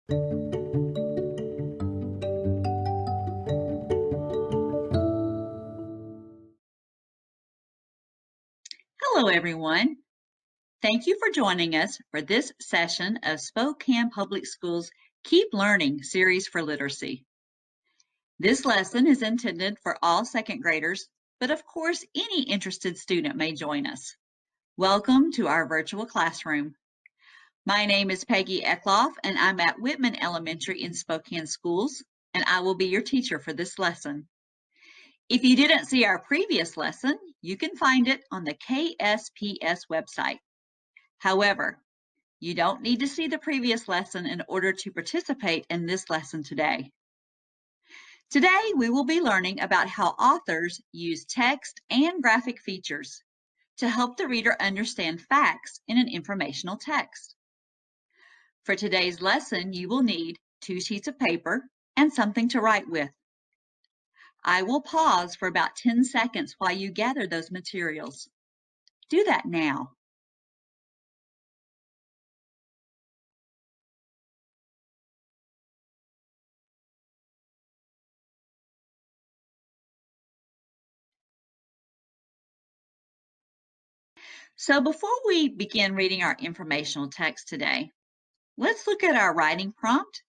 Hello, everyone. Thank you for joining us for this session of Spokane Public Schools Keep Learning series for literacy. This lesson is intended for all second graders, but of course, any interested student may join us. Welcome to our virtual classroom. My name is Peggy Eckloff, and I'm at Whitman Elementary in Spokane Schools, and I will be your teacher for this lesson. If you didn't see our previous lesson, you can find it on the KSPS website. However, you don't need to see the previous lesson in order to participate in this lesson today. Today, we will be learning about how authors use text and graphic features to help the reader understand facts in an informational text. For today's lesson, you will need 2 sheets of paper and something to write with. I will pause for about 10 seconds while you gather those materials. Do that now. So before we begin reading our informational text today, let's look at our writing prompt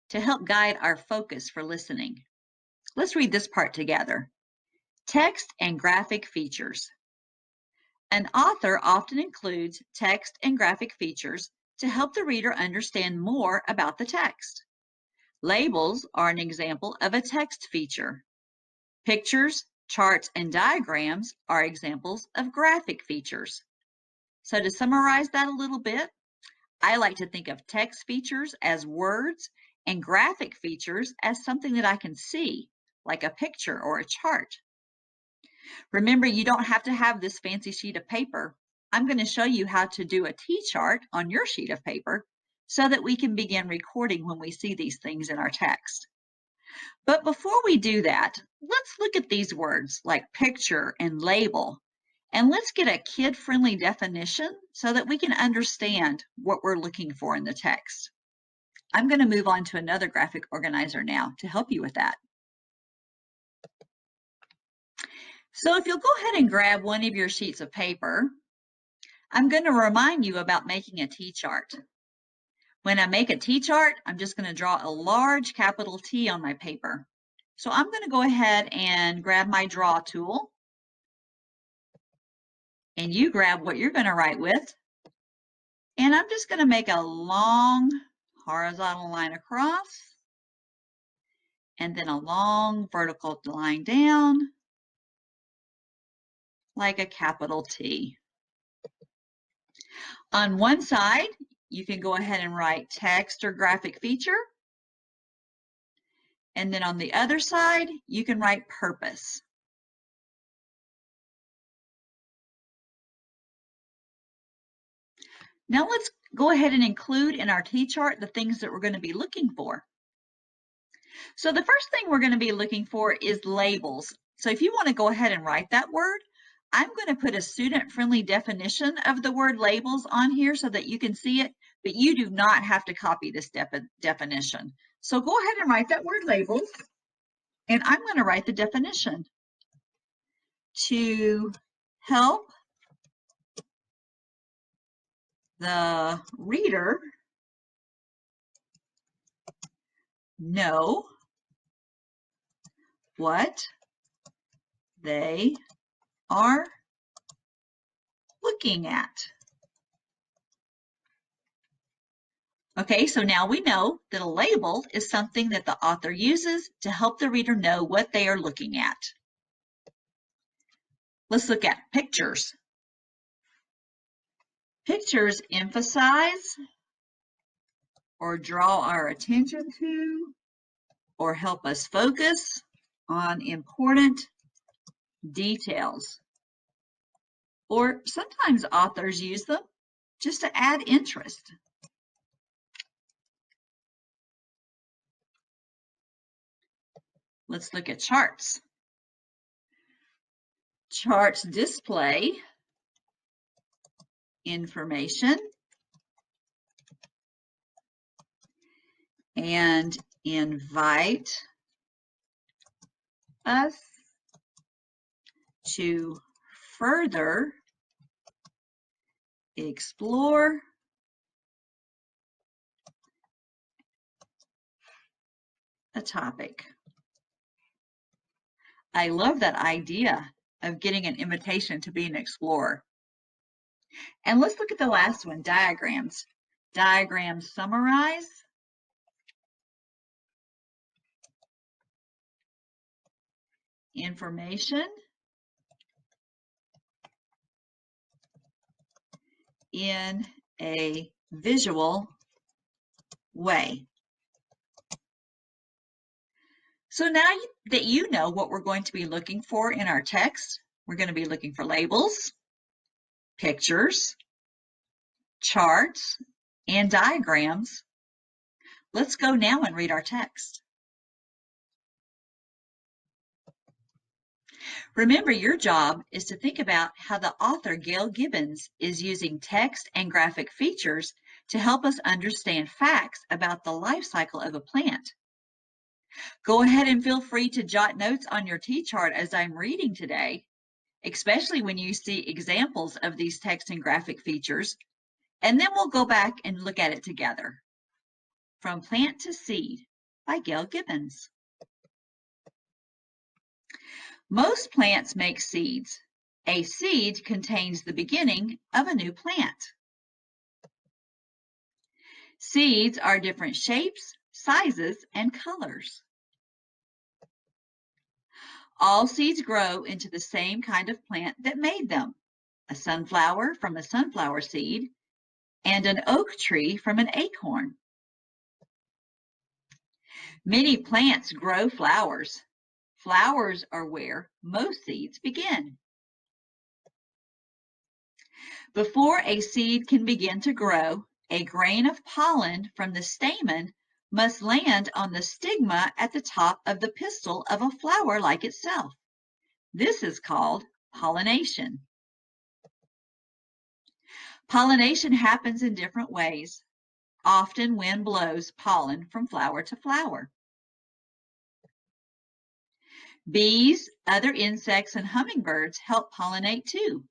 to help guide our focus for listening. Let's read this part together. Text and graphic features. An author often includes text and graphic features to help the reader understand more about the text. Labels are an example of a text feature. Pictures, charts, and diagrams are examples of graphic features. So to summarize that a little bit, I like to think of text features as words and graphic features as something that I can see, like a picture or a chart. Remember, you don't have to have this fancy sheet of paper. I'm going to show you how to do a T-chart on your sheet of paper so that we can begin recording when we see these things in our text. But before we do that, let's look at these words like picture and label. And let's get a kid-friendly definition so that we can understand what we're looking for in the text. I'm going to move on to another graphic organizer now to help you with that. So if you'll go ahead and grab one of your sheets of paper, I'm going to remind you about making a T-chart. When I make a T-chart, I'm just going to draw a large capital T on my paper. So I'm going to go ahead and grab my draw tool. And you grab what you're going to write with. And I'm just going to make a long horizontal line across, and then a long vertical line down, like a capital T. On one side, you can go ahead and write text or graphic feature. And then on the other side, you can write purpose. Now let's go ahead and include in our T-chart the things that we're going to be looking for. So the first thing we're going to be looking for is labels. So if you want to go ahead and write that word, I'm going to put a student-friendly definition of the word labels on here so that you can see it, but you do not have to copy this definition. So go ahead and write that word labels, and I'm going to write the definition. To help the reader know what they are looking at. Okay, so now we know that a label is something that the author uses to help the reader know what they are looking at. Let's look at pictures. Pictures emphasize or draw our attention to or help us focus on important details. Or sometimes authors use them just to add interest. Let's look at charts. Charts display information and invite us to further explore a topic. I love that idea of getting an invitation to be an explorer. And let's look at the last one, diagrams. Diagrams summarize information in a visual way. So now that you know what we're going to be looking for in our text, we're going to be looking for labels, pictures, charts, and diagrams. Let's go now and read our text. Remember, your job is to think about how the author Gail Gibbons is using text and graphic features to help us understand facts about the life cycle of a plant. Go ahead and feel free to jot notes on your T-chart as I'm reading today, especially when you see examples of these text and graphic features, and then we'll go back and look at it together. From Plant to Seed by Gail Gibbons. Most plants make seeds. A seed contains the beginning of a new plant. Seeds are different shapes, sizes, and colors. All seeds grow into the same kind of plant that made them, a sunflower from a sunflower seed, and an oak tree from an acorn. Many plants grow flowers. Flowers are where most seeds begin. Before a seed can begin to grow, a grain of pollen from the stamen must land on the stigma at the top of the pistil of a flower like itself. This is called pollination. Pollination happens in different ways. Often wind blows pollen from flower to flower. Bees, other insects, and hummingbirds help pollinate too.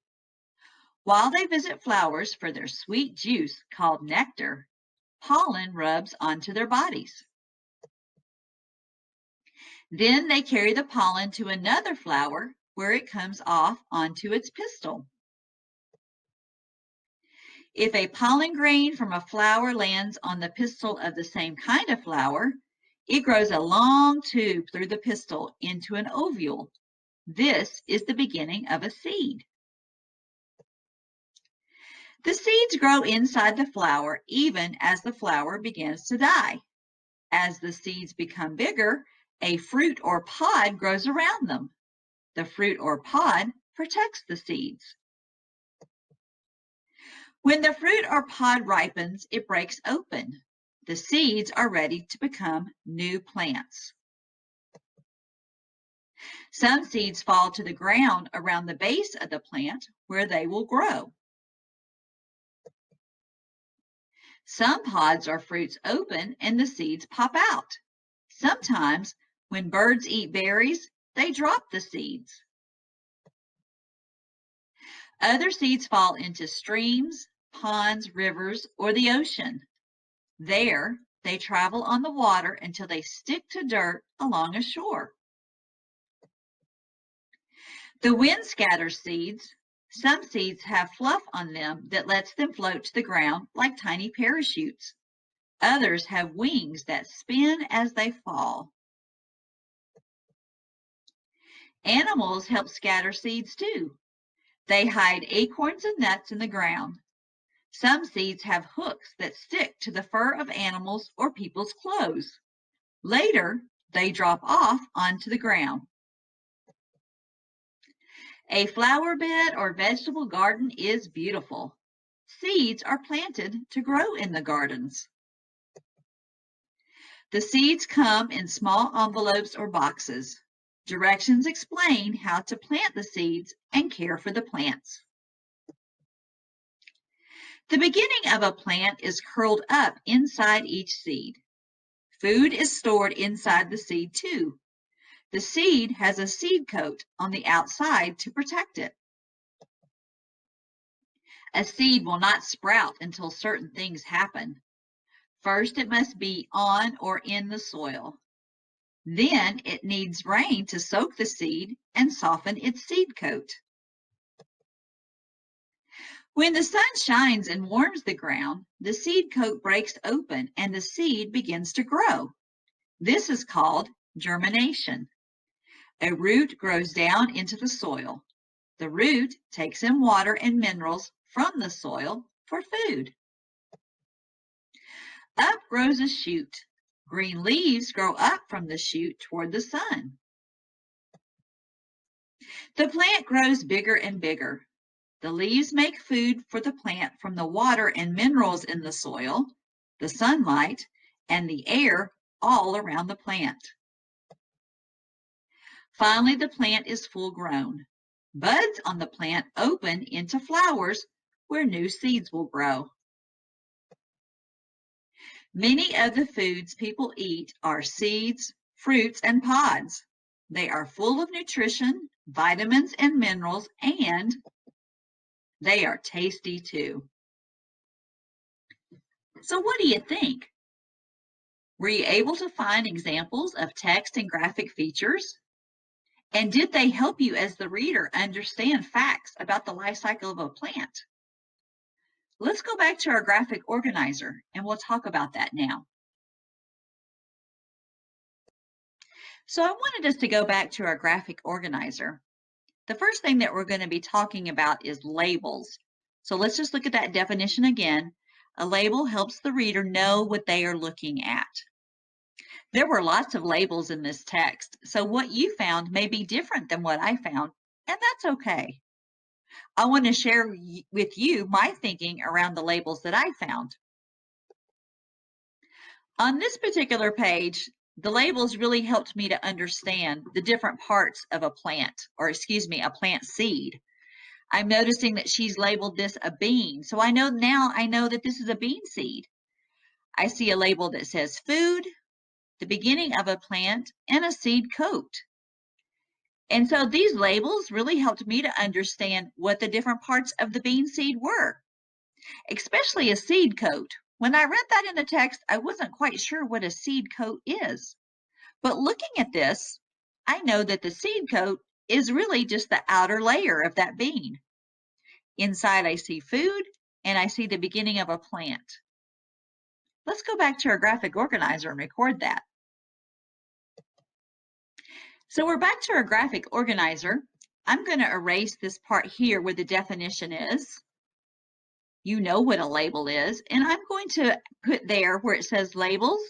While they visit flowers for their sweet juice called nectar, pollen rubs onto their bodies. Then they carry the pollen to another flower where it comes off onto its pistil. If a pollen grain from a flower lands on the pistil of the same kind of flower, it grows a long tube through the pistil into an ovule. This is the beginning of a seed. The seeds grow inside the flower even as the flower begins to die. As the seeds become bigger, a fruit or pod grows around them. The fruit or pod protects the seeds. When the fruit or pod ripens, it breaks open. The seeds are ready to become new plants. Some seeds fall to the ground around the base of the plant where they will grow. Some pods or fruits open and the seeds pop out. Sometimes, when birds eat berries, they drop the seeds. Other seeds fall into streams, ponds, rivers, or the ocean. There, they travel on the water until they stick to dirt along a shore. The wind scatters seeds. Some seeds have fluff on them that lets them float to the ground like tiny parachutes. Others have wings that spin as they fall. Animals help scatter seeds too. They hide acorns and nuts in the ground. Some seeds have hooks that stick to the fur of animals or people's clothes. Later, they drop off onto the ground. A flower bed or vegetable garden is beautiful. Seeds are planted to grow in the gardens. The seeds come in small envelopes or boxes. Directions explain how to plant the seeds and care for the plants. The beginning of a plant is curled up inside each seed. Food is stored inside the seed too. The seed has a seed coat on the outside to protect it. A seed will not sprout until certain things happen. First, it must be on or in the soil. Then it needs rain to soak the seed and soften its seed coat. When the sun shines and warms the ground, the seed coat breaks open and the seed begins to grow. This is called germination. A root grows down into the soil. The root takes in water and minerals from the soil for food. Up grows a shoot. Green leaves grow up from the shoot toward the sun. The plant grows bigger and bigger. The leaves make food for the plant from the water and minerals in the soil, the sunlight, and the air all around the plant. Finally, the plant is full grown. Buds on the plant open into flowers where new seeds will grow. Many of the foods people eat are seeds, fruits, and pods. They are full of nutrition, vitamins, and minerals, and they are tasty too. So what do you think? Were you able to find examples of text and graphic features? And did they help you as the reader understand facts about the life cycle of a plant? Let's go back to our graphic organizer and we'll talk about that now. So I wanted us to go back to our graphic organizer. The first thing that we're going to be talking about is labels. So let's just look at that definition again. A label helps the reader know what they are looking at. There were lots of labels in this text, so what you found may be different than what I found, and that's okay. I want to share with you my thinking around the labels that I found. On this particular page, the labels really helped me to understand the different parts of a plant, or excuse me, a plant seed. I'm noticing that she's labeled this a bean, so I know that this is a bean seed. I see a label that says food, the beginning of a plant, and a seed coat. And so these labels really helped me to understand what the different parts of the bean seed were, especially a seed coat. When I read that in the text, I wasn't quite sure what a seed coat is. But looking at this, I know that the seed coat is really just the outer layer of that bean. Inside, I see food, and I see the beginning of a plant. Let's go back to our graphic organizer and record that. So we're back to our graphic organizer. I'm going to erase this part here where the definition is. You know what a label is, and I'm going to put there where it says labels,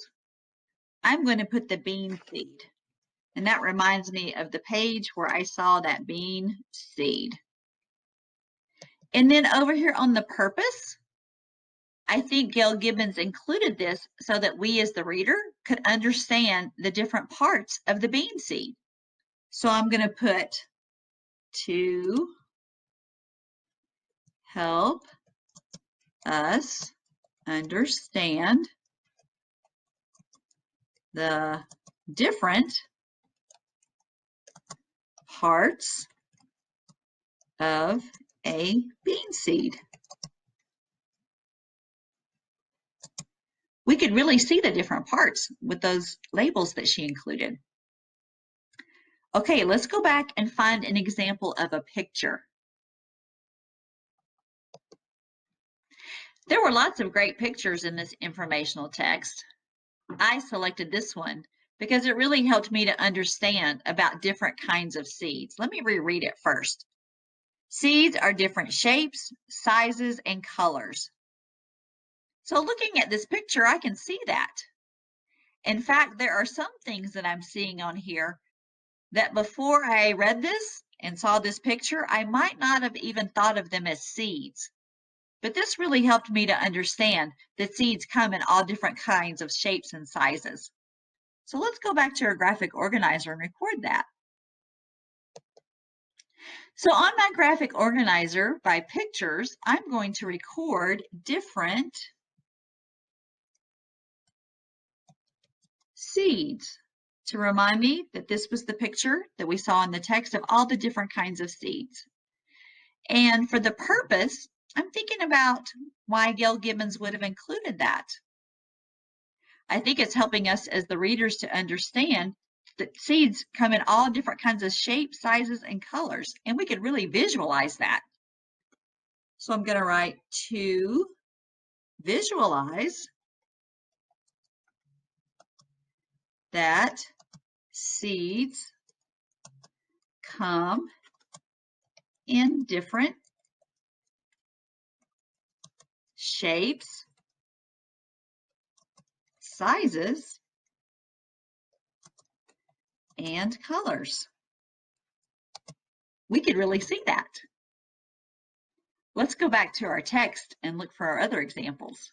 I'm going to put the bean seed. And that reminds me of the page where I saw that bean seed. And then over here on the purpose, I think Gail Gibbons included this so that we as the reader could understand the different parts of the bean seed. So I'm going to put to help us understand the different parts of a bean seed. We could really see the different parts with those labels that she included. Okay, let's go back and find an example of a picture. There were lots of great pictures in this informational text. I selected this one because it really helped me to understand about different kinds of seeds. Let me reread it first. Seeds are different shapes, sizes, and colors. So looking at this picture, I can see that. In fact, there are some things that I'm seeing on here that before I read this and saw this picture, I might not have even thought of them as seeds. But this really helped me to understand that seeds come in all different kinds of shapes and sizes. So let's go back to our graphic organizer and record that. So on my graphic organizer by pictures, I'm going to record different seeds to remind me that this was the picture that we saw in the text of all the different kinds of seeds. And for the purpose, I'm thinking about why Gail Gibbons would have included that. I think it's helping us as the readers to understand that seeds come in all different kinds of shapes, sizes, and colors, and we could really visualize that. So I'm going to write to visualize that seeds come in different shapes, sizes, and colors. We could really see that. Let's go back to our text and look for our other examples.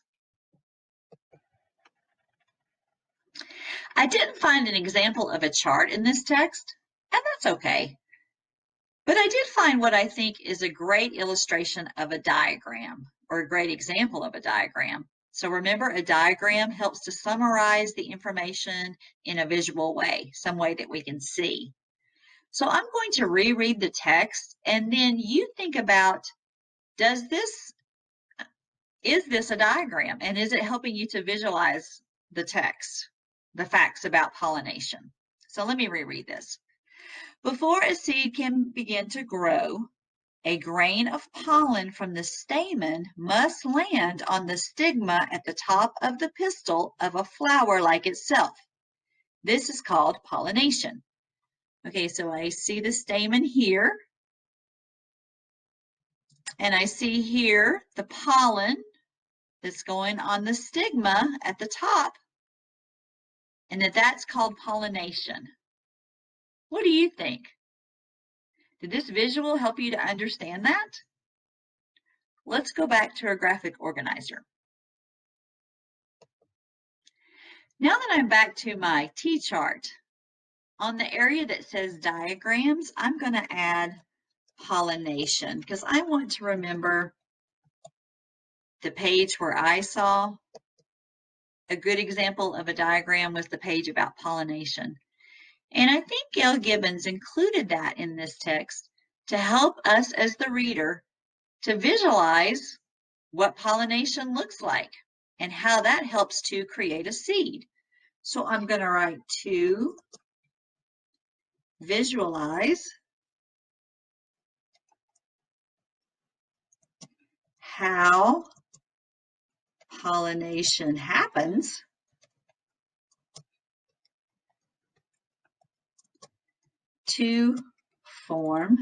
I didn't find an example of a chart in this text, and that's okay. But I did find what I think is a great illustration of a diagram, or a great example of a diagram. So remember, a diagram helps to summarize the information in a visual way, some way that we can see. So I'm going to reread the text, and then you think about, is this a diagram? And is it helping you to visualize the text, the facts about pollination? So let me reread this. Before a seed can begin to grow, a grain of pollen from the stamen must land on the stigma at the top of the pistil of a flower like itself. This is called pollination. Okay, so I see the stamen here, and I see here the pollen that's going on the stigma at the top, and that's called pollination. What do you think? Did this visual help you to understand that? Let's go back to our graphic organizer. Now that I'm back to my T-chart, on the area that says diagrams, I'm going to add pollination because I want to remember the page where I saw a good example of a diagram was the page about pollination. And I think Gail Gibbons included that in this text to help us as the reader to visualize what pollination looks like and how that helps to create a seed. So I'm going to write to visualize how pollination happens to form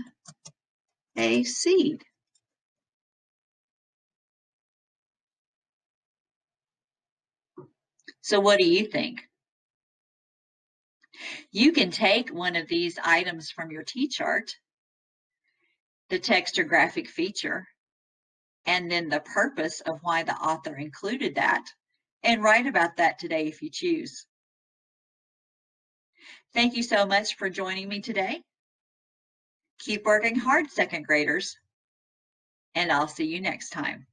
a seed. So what do you think? You can take one of these items from your T-chart, the text or graphic feature, and then the purpose of why the author included that, and write about that today if you choose. Thank you so much for joining me today. Keep working hard, second graders, and I'll see you next time.